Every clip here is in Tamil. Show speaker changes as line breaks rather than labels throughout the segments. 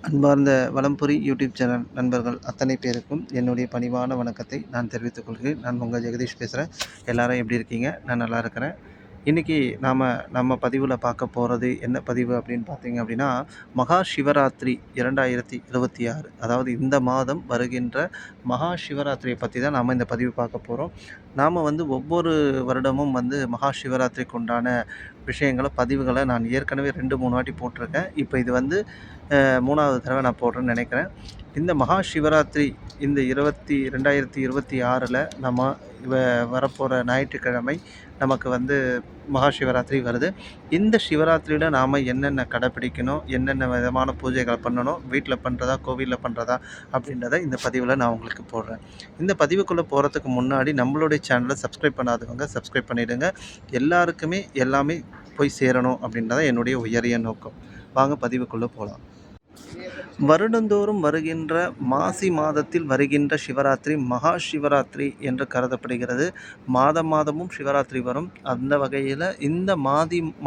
அன்பார்ந்த வலம்புரி யூடியூப் சேனல் நண்பர்கள் அத்தனை பேருக்கும் என்னுடைய பணிவான வணக்கத்தை நான் தெரிவித்துக் கொள்கிறேன். நான் உங்கள் ஜெகதீஷ் பேசுகிறேன். எல்லாரும் எப்படி இருக்கீங்க? நான் நல்லா இருக்கிறேன். இன்றைக்கி நம்ம பதிவில் பார்க்க போகிறது என்ன பதிவு அப்படின்னு பார்த்தீங்க அப்படின்னா, மகா சிவராத்திரி 2026, அதாவது இந்த மாதம் வருகின்ற மகா சிவராத்திரியை பற்றி தான் நாம் இந்த பதிவு பார்க்க போகிறோம். நாம் ஒவ்வொரு வருடமும் மகா சிவராத்திரிக்கு உண்டான விஷயங்களை பதிவுகளை நான் ஏற்கனவே 2-3 வாட்டி போட்டிருக்கேன். இப்போ இது 3வது தடவை நான் போடுறேன்னு நினைக்கிறேன். இந்த மகா சிவராத்திரி இந்த 2026ல் நம்ம வரப்போகிற ஞாயிற்றுக்கிழமை நமக்கு மகா சிவராத்திரி வருது. இந்த சிவராத்திரியில் நாம் என்னென்ன கடைப்பிடிக்கணும், என்னென்ன விதமான பூஜைகள் பண்ணணும், வீட்டில் பண்ணுறதா கோவிலில் பண்ணுறதா அப்படின்றத இந்த பதிவில் நான் உங்களுக்கு போடுறேன். இந்த பதிவுக்குள்ளே போகிறதுக்கு முன்னாடி நம்மளுடைய சேனலை சப்ஸ்கிரைப் பண்ணாதவங்க சப்ஸ்கிரைப் பண்ணிவிடுங்க. எல்லாருக்குமே எல்லாமே போய் சேரணும் அப்படின்றதான் என்னுடைய உயரிய நோக்கம். வாங்க பதிவுக்குள்ளே போகலாம். வருடந்தோறும் வருகின்ற மாசி மாதத்தில் வருகின்ற சிவராத்திரி மகா சிவராத்திரி என்று கருதப்படுகிறது. மாதமும் சிவராத்திரி வரும். அந்த வகையில் இந்த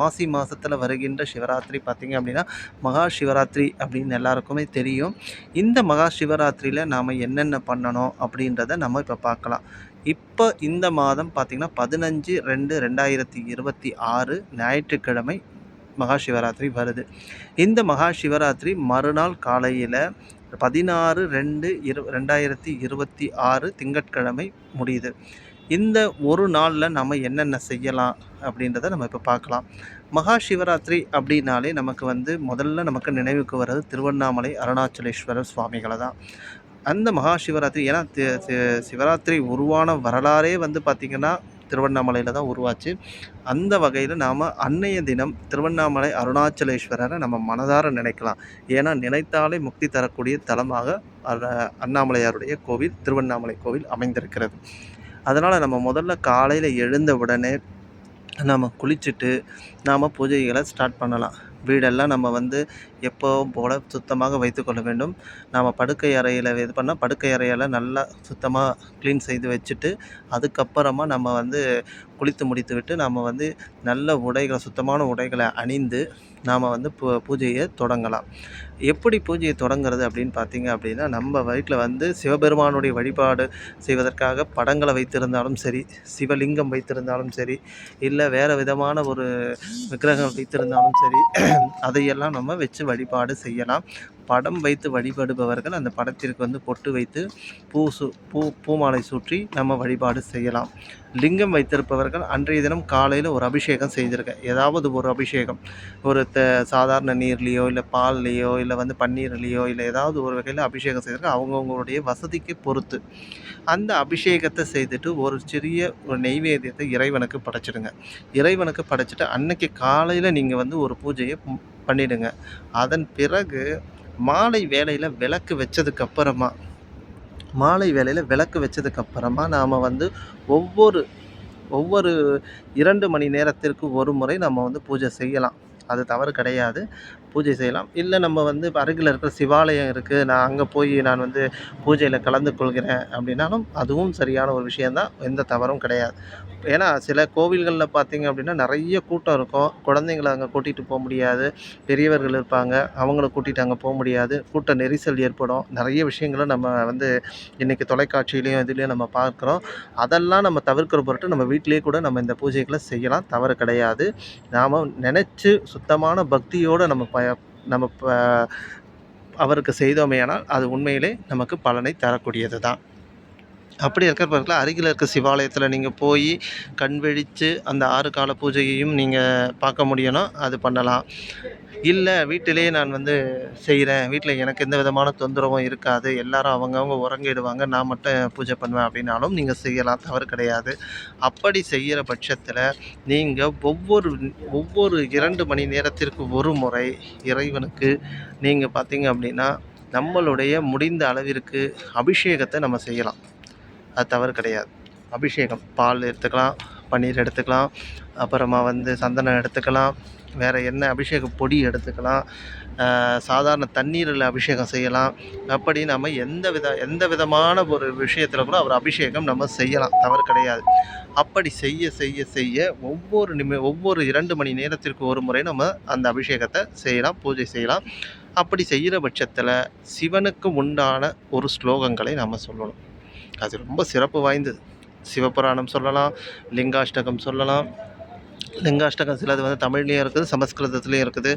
மாசி மாதத்தில் வருகின்ற சிவராத்திரி பார்த்திங்க அப்படின்னா மகா சிவராத்திரி அப்படின்னு எல்லாருக்குமே தெரியும். இந்த மகா சிவராத்திரியில் நாம் என்னென்ன பண்ணணும் அப்படின்றத நம்ம இப்போ பார்க்கலாம். இப்போ இந்த மாதம் பார்த்திங்கன்னா 15/2/2026 ஞாயிற்றுக்கிழமை மகா சிவராத்திரி வருது. இந்த மகா சிவராத்திரி மறுநாள் காலையில் 16/2/2026 திங்கட்கிழமை முடியுது. இந்த ஒரு நாளில் நம்ம என்னென்ன செய்யலாம் அப்படின்றத நம்ம இப்போ பார்க்கலாம். மகா சிவராத்திரி அப்படின்னாலே நமக்கு முதல்ல நமக்கு நினைவுக்கு வர்றது திருவண்ணாமலை அருணாச்சலேஸ்வரர் சுவாமிகளை தான். அந்த மகா சிவராத்திரி ஏன்னா சிவராத்திரி உருவான வரலாறே பார்த்திங்கன்னா திருவண்ணாமலையில் தான் உருவாச்சு. அந்த வகையில் நாம் அன்னைய தினம் திருவண்ணாமலை அருணாச்சலேஸ்வரரை நம்ம மனதார நினைக்கலாம். ஏன்னா நினைத்தாலே முக்தி தரக்கூடிய தலமாக அண்ணாமலையாருடைய கோவில் திருவண்ணாமலை கோவில் அமைந்திருக்கிறது. அதனால் நம்ம முதல்ல காலையில் எழுந்த உடனே நாம் குளிச்சுட்டு நாம் பூஜைகளை ஸ்டார்ட் பண்ணலாம். வீடெல்லாம் நம்ம எப்பவும் போல் சுத்தமாக வைத்துக்கொள்ள வேண்டும். நாம் படுக்கை அறையில் இது பண்ணால் படுக்கை அறையெல்லாம் நல்லா சுத்தமாக க்ளீன் செய்து வச்சுட்டு அதுக்கப்புறமா நம்ம குளித்து முடித்து விட்டு நாம் நல்ல உடைகளை சுத்தமான உடைகளை அணிந்து நாம் பூஜையை தொடங்கலாம். எப்படி பூஜையை தொடங்கிறது அப்படின்னு பார்த்தீங்க அப்படின்னா, நம்ம வீட்டில் சிவபெருமானுடைய வழிபாடு செய்வதற்காக படங்களை வைத்திருந்தாலும் சரி, சிவலிங்கம் வைத்திருந்தாலும் சரி, இல்லை வேறு விதமான ஒரு விக்கிரகங்கள் வைத்திருந்தாலும் சரி, அதையெல்லாம் நம்ம வச்சு வழிபாடு செய்யலாம். படம் வைத்து வழிபடுபவர்கள் அந்த படத்திற்கு பொட்டு வைத்து பூமாலை சூற்றி நம்ம வழிபாடு செய்யலாம். லிங்கம் வைத்திருப்பவர்கள் அன்றைய தினம் காலையில் ஒரு அபிஷேகம் செய்திருக்க, ஏதாவது ஒரு அபிஷேகம், ஒரு சாதாரண நீர்லேயோ இல்லை பால்லையோ இல்லை பன்னீர்லேயோ இல்லை ஏதாவது ஒரு வகையில் அபிஷேகம் செய்திருக்க, அவங்கவுங்களுடைய வசதிக்கு பொறுத்து அந்த அபிஷேகத்தை செய்துட்டு ஒரு சிறிய ஒரு நெய்வேத்தியத்தை இறைவனுக்கு படைச்சிடுங்க. இறைவனுக்கு படைச்சிட்டு அன்னைக்கு காலையில் நீங்கள் ஒரு பூஜையை பண்ணிவிடுங்க. அதன் பிறகு மாலை வேளையில் விளக்கு வச்சதுக்கப்புறமா நாம் ஒவ்வொரு 2 மணி நேரத்திற்கு ஒரு முறை நம்ம பூஜை செய்யலாம். அது தவறு கிடையாது. பூஜை செய்யலாம். இல்லை நம்ம அருகில் இருக்கிற சிவாலயம் இருக்குது, நான் அங்கே போய் நான் பூஜையில் கலந்து கொள்கிறேன் அப்படின்னாலும் அதுவும் சரியான ஒரு விஷயந்தான். எந்த தவறும் கிடையாது. ஏன்னா சில கோவில்களில் பார்த்திங்க அப்படின்னா நிறைய கூட்டம் இருக்கும். குழந்தைங்கள அங்கே கூட்டிகிட்டு போக முடியாது. பெரியவர்கள் இருப்பாங்க, அவங்கள கூட்டிகிட்டு அங்கே போக முடியாது. கூட்ட நெரிசல் ஏற்படும். நிறைய விஷயங்களை நம்ம இன்றைக்கி தொலைக்காட்சியிலையும் இதுலேயும் நம்ம பார்க்குறோம். அதெல்லாம் நம்ம தவிர்க்கிற பொருட்டு நம்ம வீட்டிலேயே கூட நம்ம இந்த பூஜைகளை செய்யலாம். தவறு கிடையாது. நாம் நினச்சி சுத்தமான பக்தியோடு நம்ம அவருக்கு செய்தோமேயானால் அது உண்மையிலே நமக்கு பலனை தரக்கூடியது தான். அப்படி இருக்கிற அருகில் இருக்க சிவாலயத்தில் நீங்கள் போய் கண் விழித்து அந்த 6 கால பூஜையையும் நீங்கள் பார்க்க முடியும்னா அது பண்ணலாம். இல்லை வீட்டிலேயே நான் செய்கிறேன், வீட்டில் எனக்கு எந்த விதமான தொந்தரவும் இருக்காது, எல்லாரும் அவங்கவுங்க உறங்கிடுவாங்க, நான் மட்டும் பூஜை பண்ணுவேன் அப்படின்னாலும் நீங்கள் செய்யலாம். தவறு கிடையாது. அப்படி செய்கிற பட்சத்தில் நீங்கள் ஒவ்வொரு 2 மணி நேரத்திற்கு ஒரு முறை இறைவனுக்கு நீங்கள் பார்த்தீங்க அப்படின்னா நம்மளுடைய முடிந்த அளவிற்கு அபிஷேகத்தை நம்ம செய்யலாம். அது தவறு கிடையாது. அபிஷேகம் பால் எடுத்துக்கலாம், பன்னீர் எடுத்துக்கலாம், அப்புறமா சந்தனம் எடுத்துக்கலாம், வேறு என்ன அபிஷேக பொடி எடுத்துக்கலாம், சாதாரண தண்ணீரில் அபிஷேகம் செய்யலாம். அப்படி நம்ம எந்த விதமான ஒரு விஷயத்தில் கூட அவர் அபிஷேகம் நம்ம செய்யலாம், தவறு கிடையாது. அப்படி செய்ய செய்ய செய்ய ஒவ்வொரு 2 மணி நேரத்திற்கு ஒரு முறை நம்ம அந்த அபிஷேகத்தை செய்யலாம், பூஜை செய்யலாம். அப்படி செய்கிற பட்சத்தில் சிவனுக்கு உண்டான ஒரு ஸ்லோகங்களை நம்ம சொல்லணும். அது ரொம்ப சிறப்பு வாய்ந்தது. சிவபுராணம் சொல்லலாம், லிங்காஷ்டகம் சொல்லலாம். லிங்காஷ்டகம் சிலது வந்து தமிழ்லேயும் இருக்குது, சமஸ்கிருதத்துலேயும் இருக்குது.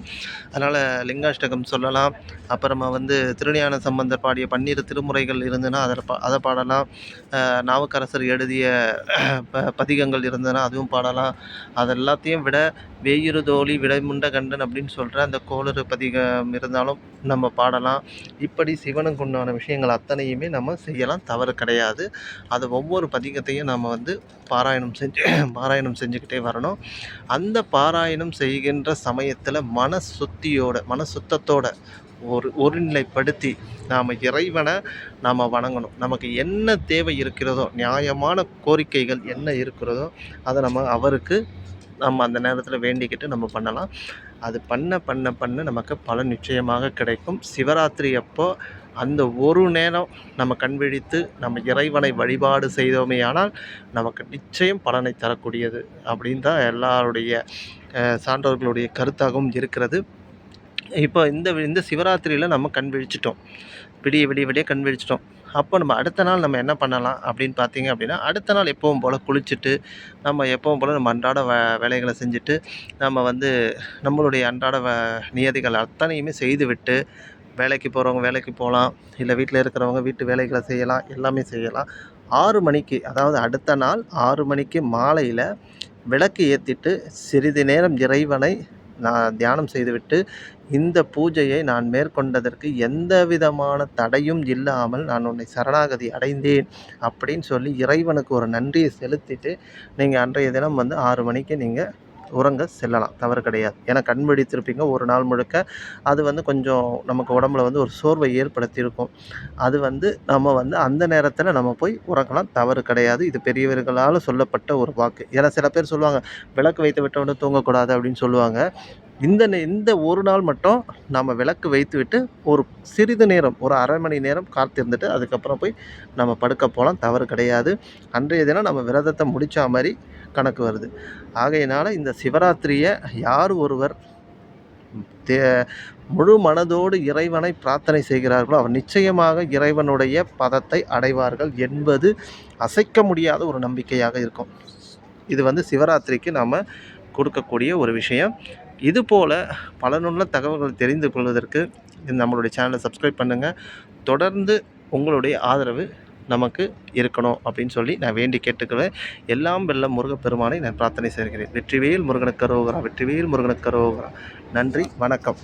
அதனால் லிங்காஷ்டகம் சொல்லலாம். அப்புறமா வந்து திருஞான சம்பந்தர் பாடிய 12 திருமுறைகள் இருந்ததுன்னா அதை பாடலாம். நாவுக்கரசர் எழுதிய பதிகங்கள் இருந்ததுன்னா அதுவும் பாடலாம். அது எல்லாத்தையும் விட வேயிறு தோழி விடைமுண்ட கண்டன் அப்படின்னு சொல்கிற அந்த கோளறு பதிகம் இருந்தாலும் நம்ம பாடலாம். இப்படி சிவனுக்கு உண்டான விஷயங்கள் அத்தனையுமே நம்ம செய்யலாம், தவறு கிடையாது. அது ஒவ்வொரு பதிகத்தையும் நம்ம வந்து பாராயணம் செஞ்சுக்கிட்டே வரணும். அந்த பாராயணம் செய்கின்ற சமயத்தில் மன சுத்தத்தோட ஒருநிலைப்படுத்தி நாம் இறைவனை நாம் வணங்கணும். நமக்கு என்ன தேவை இருக்கிறதோ, நியாயமான கோரிக்கைகள் என்ன இருக்கிறதோ அதை அவருக்கு அந்த நேரத்தில் வேண்டிக்கிட்டு நம்ம பண்ணலாம். அது பண்ண நமக்கு பலன் நிச்சயமாக கிடைக்கும். சிவராத்திரி அப்போ அந்த ஒரு நேரம் நம்ம கண் விழித்து நம்ம இறைவனை வழிபாடு செய்தோமேயானால் நமக்கு நிச்சயம் பலனை தரக்கூடியது அப்படின்னு தான் எல்லாருடைய சான்றோர்களுடைய கருத்தாகவும் இருக்கிறது. இப்போ இந்த சிவராத்திரியில் நம்ம கண் விழிச்சிட்டோம், விடிய கண் விழிச்சிட்டோம். அப்போ நம்ம அடுத்த நாள் நம்ம என்ன பண்ணலாம் அப்படின்னு பார்த்தீங்க அப்படின்னா, அடுத்த நாள் எப்பவும் போல் குளிச்சுட்டு நம்ம எப்பவும் போல் நம்ம அன்றாட வேலைகளை செஞ்சுட்டு நம்ம வந்து நம்மளுடைய அன்றாட நியதிகள் அத்தனையுமே செய்துவிட்டு வேலைக்கு போகிறவங்க வேலைக்கு போகலாம், இல்லை வீட்டில் இருக்கிறவங்க வீட்டு வேலைகளை செய்யலாம், எல்லாமே செய்யலாம். 6 மணிக்கு, அதாவது அடுத்த நாள் 6 மணிக்கு மாலையில் விளக்கு ஏற்றிட்டு சிறிது நேரம் இறைவனை நான் தியானம் செய்துவிட்டு, இந்த பூஜையை நான் மேற்கொண்டதற்கு எந்த விதமான தடையும் இல்லாமல் நான் உன்னை சரணாகதி அடைந்தேன் அப்படின்னு சொல்லி இறைவனுக்கு ஒரு நன்றியை செலுத்திட்டு நீங்கள் அன்றைய தினம் வந்து 6 மணிக்கு நீங்கள் உறங்க செல்லலாம், தவறு கிடையாது. ஏன்னா கண் விழித்திருப்பீங்க ஒரு நாள் முழுக்க. அது வந்து கொஞ்சம் நமக்கு உடம்புல வந்து ஒரு சோர்வை ஏற்படுத்தியிருக்கும். அது வந்து நம்ம வந்து அந்த நேரத்தில் நம்ம போய் உறங்கலாம், தவறு கிடையாது. இது பெரியவர்களால் சொல்லப்பட்ட ஒரு வாக்கு. ஏன்னா சில பேர் சொல்லுவாங்க, விளக்கு வைத்து விட்டவுடனே தூங்கக்கூடாது அப்படின்னு சொல்லுவாங்க. இந்த ஒரு நாள் மட்டும் நம்ம விளக்கு வைத்துவிட்டு ஒரு சிறிது நேரம், ஒரு அரை மணி நேரம் காத்திருந்துட்டு அதுக்கப்புறம் போய் நம்ம படுக்க போகலாம், தவறு கிடையாது. அன்றைய தினம் நம்ம விரதத்தை முடித்த மாதிரி கணக்கு வருது. ஆகையினால் இந்த சிவராத்திரியை யார் ஒருவர் முழு மனதோடு இறைவனை பிரார்த்தனை செய்கிறார்களோ அவர் நிச்சயமாக இறைவனுடைய பதத்தை அடைவார்கள் என்பது அசைக்க முடியாத ஒரு நம்பிக்கையாக இருக்கும். இது வந்து சிவராத்திரிக்கு நாம் கொடுக்கக்கூடிய ஒரு விஷயம். இதுபோல் பலனுள்ள தகவல்கள் தெரிந்து கொள்வதற்கு நம்மளுடைய சேனலை சப்ஸ்கிரைப் பண்ணுங்கள். தொடர்ந்து உங்களுடைய ஆதரவு நமக்கு இருக்கணும் அப்படின்னு சொல்லி நான் வேண்டி கேட்டுக்குவேன். எல்லாம் வெல்ல முருகப்பெருமானை நான் பிரார்த்தனை செய்கிறேன். வெற்றிவேல் முருகனுக்கு அரோகரா, வெற்றிவேல் முருகனுக்கு அரோகரா. நன்றி, வணக்கம்.